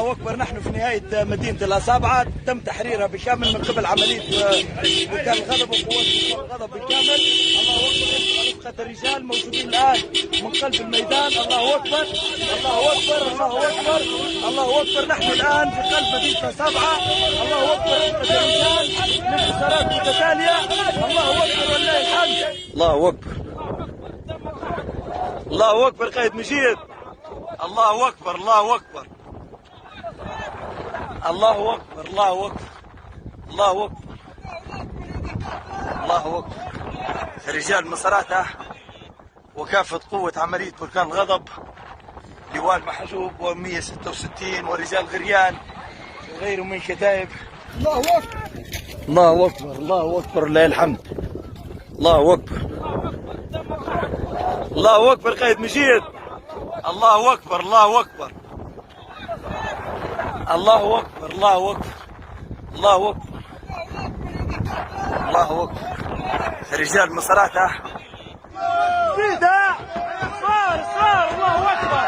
الله اكبر. نحن في نهايه مدينه الأصابعة، تم تحريرها بالكامل من قبل عمليه بركان الغضب وقوات الغضب بالكامل. الله اكبر. رفقه الرجال موجودين الان من قلب الميدان. الله اكبر الله اكبر الله اكبر الله اكبر. نحن الان في قلب مدينه الأصابعة. الله اكبر. رفقه الرجال من انتصارات متتاليه. الله اكبر ولله الحمد. الله اكبر الله اكبر. قائد مجيد. الله اكبر الله اكبر الله اكبر الله اكبر الله اكبر الله اكبر. رجال مساراته وكافة قوة عملية بركان الغضب، لواء المحجوب و166 ورجال غريان وغيرهم من كتائب. الله اكبر الله اكبر الله اكبر لله الحمد. الله اكبر الله اكبر. قائد مجيد. الله اكبر الله اكبر الله اكبر الله اكبر الله اكبر الله اكبر. رجال مساراته فدا صار. الله اكبر.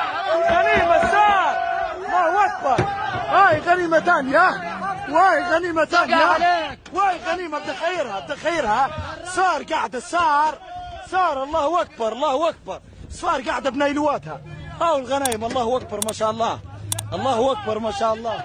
غنيمه صار. الله اكبر. هاي غنيمه ثانيه. واي غنيمه ثانيه. واي غنيمه بتخيرها. صار قاعده صار. الله اكبر الله اكبر. صار قاعده بنيلواتها. هاو الغنايم. الله اكبر ما شاء الله. الله اكبر ما شاء الله.